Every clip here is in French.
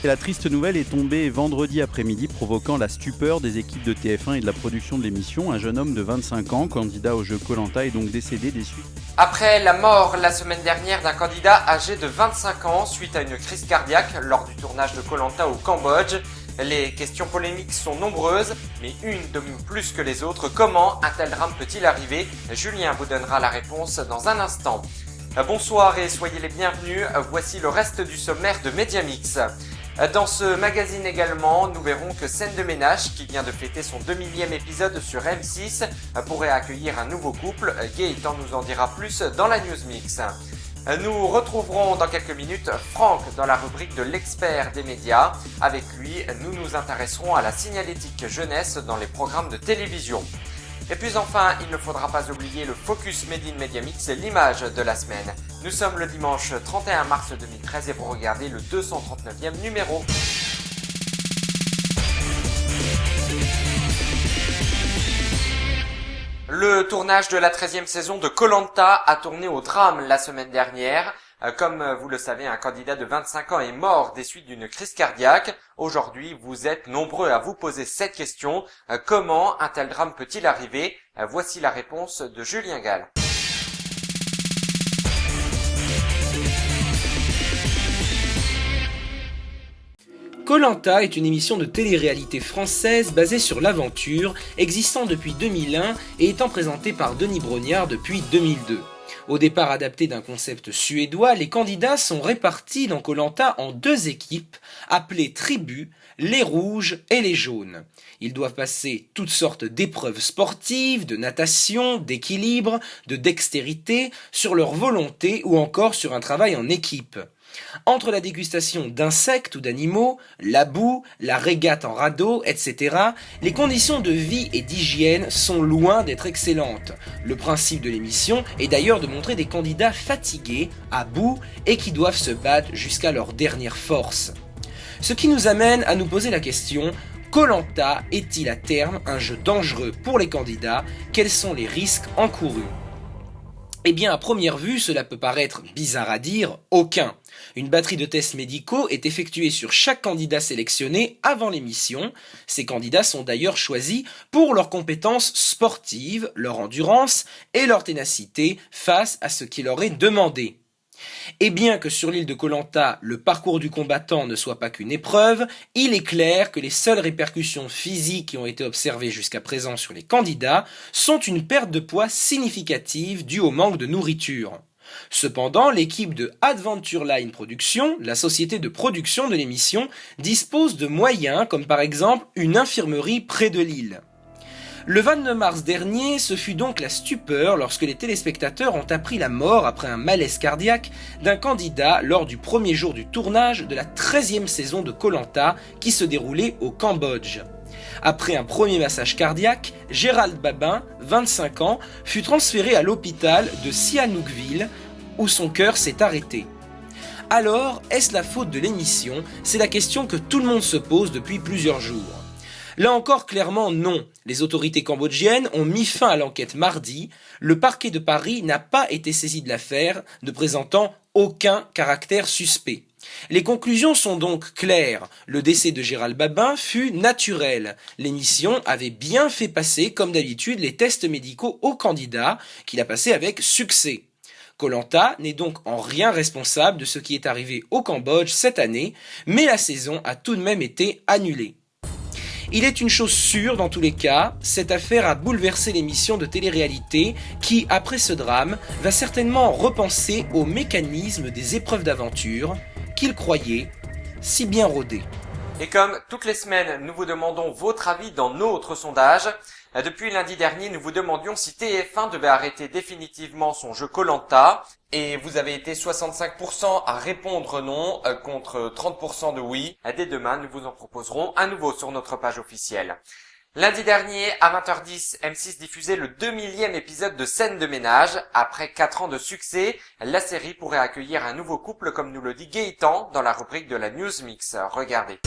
Et la triste nouvelle est tombée vendredi après-midi, provoquant la stupeur des équipes de TF1 et de la production de l'émission. Un jeune homme de 25 ans, candidat au jeu Koh-Lanta, est donc décédé des suites. Après la mort la semaine dernière d'un candidat âgé de 25 ans suite à une crise cardiaque lors du tournage de Koh-Lanta au Cambodge, les questions polémiques sont nombreuses, mais une domine plus que les autres. Comment un tel drame peut-il arriver? Julien vous donnera la réponse dans un instant. Bonsoir et soyez les bienvenus, voici le reste du sommaire de Mediamix. Dans ce magazine également, nous verrons que Scène de ménage, qui vient de fêter son 2000e épisode sur M6, pourrait accueillir un nouveau couple. Gaëtan nous en dira plus dans la News Mix. Nous retrouverons dans quelques minutes Franck dans la rubrique de l'expert des médias. Avec lui, nous nous intéresserons à la signalétique jeunesse dans les programmes de télévision. Et puis enfin, il ne faudra pas oublier le Focus Made in Mediamix, l'image de la semaine. Nous sommes le dimanche 31 mars 2013 et vous regardez le 239e numéro. Le tournage de la 13e saison de Koh-Lanta a tourné au drame la semaine dernière. Comme vous le savez, un candidat de 25 ans est mort des suites d'une crise cardiaque. Aujourd'hui, vous êtes nombreux à vous poser cette question. Comment un tel drame peut-il arriver? Voici la réponse de Julien Gall. Koh-Lanta est une émission de télé-réalité française basée sur l'aventure, existant depuis 2001 et étant présentée par Denis Brognard depuis 2002. Au départ adapté d'un concept suédois, les candidats sont répartis dans Koh-Lanta en deux équipes, appelées tribus, les rouges et les jaunes. Ils doivent passer toutes sortes d'épreuves sportives, de natation, d'équilibre, de dextérité, sur leur volonté ou encore sur un travail en équipe. Entre la dégustation d'insectes ou d'animaux, la boue, la régate en radeau, etc., les conditions de vie et d'hygiène sont loin d'être excellentes. Le principe de l'émission est d'ailleurs de montrer des candidats fatigués, à bout, et qui doivent se battre jusqu'à leur dernière force. Ce qui nous amène à nous poser la question: Koh-Lanta est-il à terme un jeu dangereux pour les candidats? Quels sont les risques encourus? Eh bien, à première vue, cela peut paraître bizarre à dire, aucun. Une batterie de tests médicaux est effectuée sur chaque candidat sélectionné avant l'émission. Ces candidats sont d'ailleurs choisis pour leurs compétences sportives, leur endurance et leur ténacité face à ce qui leur est demandé. Et bien que sur l'île de Koh-Lanta, le parcours du combattant ne soit pas qu'une épreuve, il est clair que les seules répercussions physiques qui ont été observées jusqu'à présent sur les candidats sont une perte de poids significative due au manque de nourriture. Cependant, l'équipe de Adventureline Productions, la société de production de l'émission, dispose de moyens comme par exemple une infirmerie près de l'île. Le 29 mars dernier, ce fut donc la stupeur lorsque les téléspectateurs ont appris la mort après un malaise cardiaque d'un candidat lors du premier jour du tournage de la 13e saison de Koh-Lanta qui se déroulait au Cambodge. Après un premier massage cardiaque, Gérald Babin, 25 ans, fut transféré à l'hôpital de Sihanoukville où son cœur s'est arrêté. Alors, est-ce la faute de l'émission? C'est la question que tout le monde se pose depuis plusieurs jours. Là encore, clairement non. Les autorités cambodgiennes ont mis fin à l'enquête mardi. Le parquet de Paris n'a pas été saisi de l'affaire, ne présentant aucun caractère suspect. Les conclusions sont donc claires. Le décès de Gérald Babin fut naturel. L'émission avait bien fait passer, comme d'habitude, les tests médicaux aux candidats, qu'il a passés avec succès. Koh-Lanta n'est donc en rien responsable de ce qui est arrivé au Cambodge cette année, mais la saison a tout de même été annulée. Il est une chose sûre dans tous les cas, cette affaire a bouleversé l'émission de télé-réalité qui, après ce drame, va certainement repenser au mécanisme des épreuves d'aventure qu'il croyait si bien rodé. Et comme toutes les semaines, nous vous demandons votre avis dans notre sondage. Depuis lundi dernier, nous vous demandions si TF1 devait arrêter définitivement son jeu Koh-Lanta. Et vous avez été 65% à répondre non, contre 30% de oui. Dès demain, nous vous en proposerons un nouveau sur notre page officielle. Lundi dernier, à 20h10, M6 diffusait le 2000e épisode de Scène de ménage. Après 4 ans de succès, la série pourrait accueillir un nouveau couple, comme nous le dit Gaëtan dans la rubrique de la News Mix. Regardez.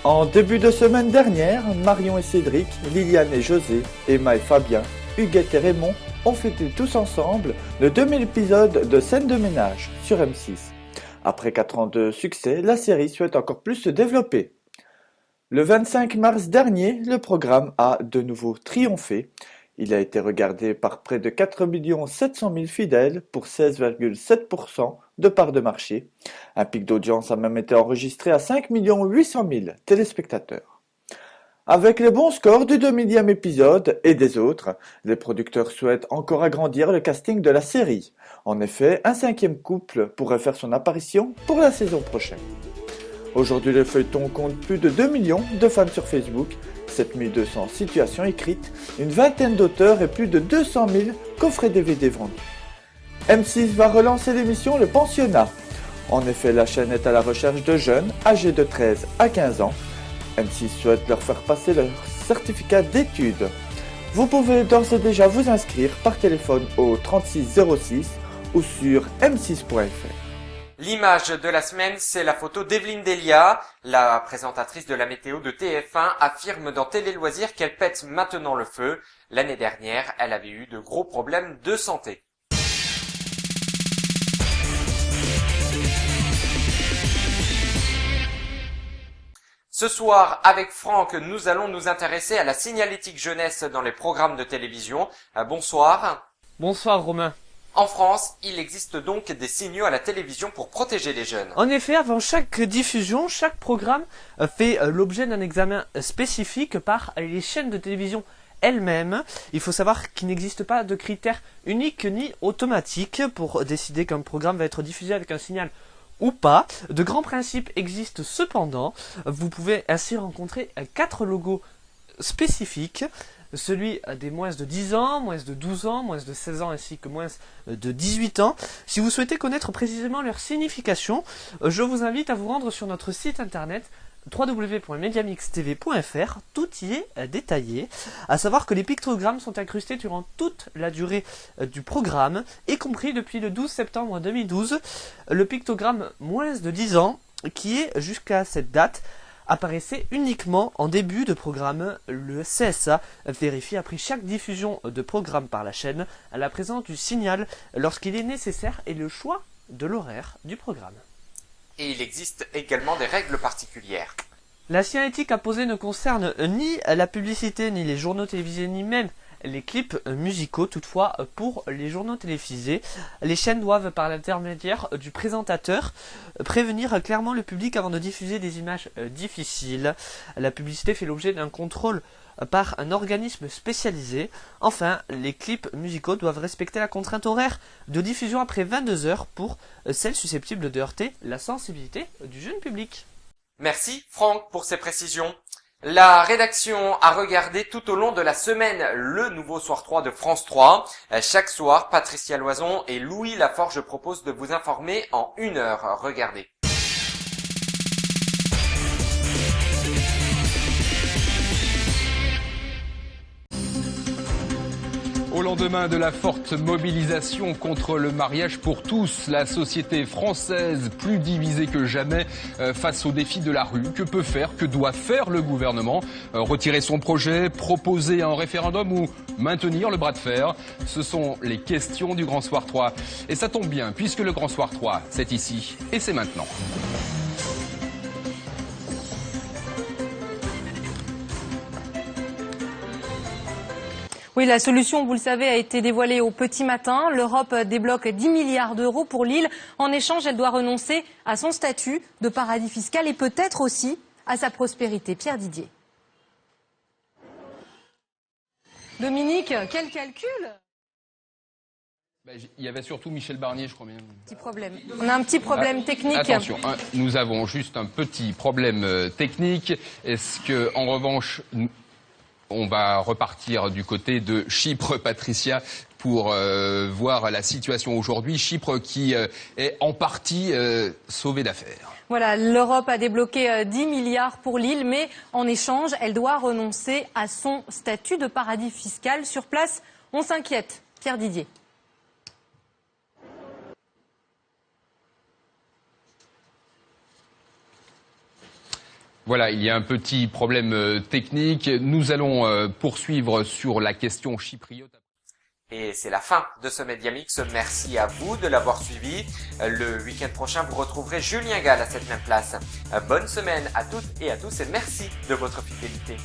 En début de semaine dernière, Marion et Cédric, Liliane et José, Emma et Fabien, Huguette et Raymond ont fêté tous ensemble le 2000 épisodes de Scène de ménage sur M6. Après 4 ans de succès, la série souhaite encore plus se développer. Le 25 mars dernier, le programme a de nouveau triomphé. Il a été regardé par près de 4 700 000 fidèles pour 16,7% de part de marché. Un pic d'audience a même été enregistré à 5 800 000 téléspectateurs. Avec les bons scores du 2000e épisode et des autres, les producteurs souhaitent encore agrandir le casting de la série. En effet, un 5e couple pourrait faire son apparition pour la saison prochaine. Aujourd'hui, le feuilleton compte plus de 2 millions de fans sur Facebook, 7200 situations écrites, une vingtaine d'auteurs et plus de 200 000 coffrets DVD vendus. M6 va relancer l'émission Le Pensionnat. En effet, la chaîne est à la recherche de jeunes âgés de 13 à 15 ans. M6 souhaite leur faire passer leur certificat d'études. Vous pouvez d'ores et déjà vous inscrire par téléphone au 3606 ou sur m6.fr. L'image de la semaine, c'est la photo d'Evelyne Delia. La présentatrice de la météo de TF1 affirme dans Télé Loisirs qu'elle pète maintenant le feu. L'année dernière, elle avait eu de gros problèmes de santé. Ce soir, avec Franck, nous allons nous intéresser à la signalétique jeunesse dans les programmes de télévision. Bonsoir. Bonsoir Romain. En France, il existe donc des signaux à la télévision pour protéger les jeunes. En effet, avant chaque diffusion, chaque programme fait l'objet d'un examen spécifique par les chaînes de télévision elles-mêmes. Il faut savoir qu'il n'existe pas de critères uniques ni automatiques pour décider qu'un programme va être diffusé avec un signal ou pas. De grands principes existent cependant. Vous pouvez ainsi rencontrer 4 logos spécifiques. Celui des moins de 10 ans, moins de 12 ans, moins de 16 ans ainsi que moins de 18 ans. Si vous souhaitez connaître précisément leur signification, je vous invite à vous rendre sur notre site internet www.mediamixtv.fr. Tout y est détaillé. À savoir que les pictogrammes sont incrustés durant toute la durée du programme, y compris depuis le 12 septembre 2012. Le pictogramme moins de 10 ans, qui est jusqu'à cette date, apparaissait uniquement en début de programme. Le CSA vérifie après chaque diffusion de programme par la chaîne la présence du signal lorsqu'il est nécessaire et le choix de l'horaire du programme. Et il existe également des règles particulières. La signalétique apposée ne concerne ni la publicité, ni les journaux télévisés, ni même les clips musicaux. Toutefois, pour les journaux télévisés, les chaînes doivent, par l'intermédiaire du présentateur, prévenir clairement le public avant de diffuser des images difficiles. La publicité fait l'objet d'un contrôle par un organisme spécialisé. Enfin, les clips musicaux doivent respecter la contrainte horaire de diffusion après 22 heures pour celles susceptibles de heurter la sensibilité du jeune public. Merci Franck pour ces précisions. La rédaction a regardé tout au long de la semaine le nouveau Soir 3 de France 3. Chaque soir, Patricia Loison et Louis Laforge proposent de vous informer en 1 heure. Regardez. Au lendemain de la forte mobilisation contre le mariage pour tous, la société française plus divisée que jamais face aux défis de la rue. Que peut faire, que doit faire le gouvernement? Retirer son projet, proposer un référendum ou maintenir le bras de fer? Ce sont les questions du Grand Soir 3. Et ça tombe bien, puisque le Grand Soir 3, c'est ici et c'est maintenant. Oui, la solution, vous le savez, a été dévoilée au petit matin. L'Europe débloque 10 milliards d'euros pour l'île. En échange, elle doit renoncer à son statut de paradis fiscal et peut-être aussi à sa prospérité. Pierre Didier. Dominique, quel calcul ? Il y avait surtout Michel Barnier, je crois bien. Petit problème. On a un petit problème technique. Attention, nous avons juste un petit problème technique. Est-ce que, en revanche, on va repartir du côté de Chypre, Patricia, pour voir la situation aujourd'hui. Chypre qui est en partie sauvée d'affaires. Voilà, l'Europe a débloqué 10 milliards pour l'île, mais en échange, elle doit renoncer à son statut de paradis fiscal. Sur place, on s'inquiète. Pierre Didier. Voilà, il y a un petit problème technique. Nous allons poursuivre sur la question chypriote. Et c'est la fin de ce Média Mix. Merci à vous de l'avoir suivi. Le week-end prochain, vous retrouverez Julien Gall à cette même place. Bonne semaine à toutes et à tous et merci de votre fidélité.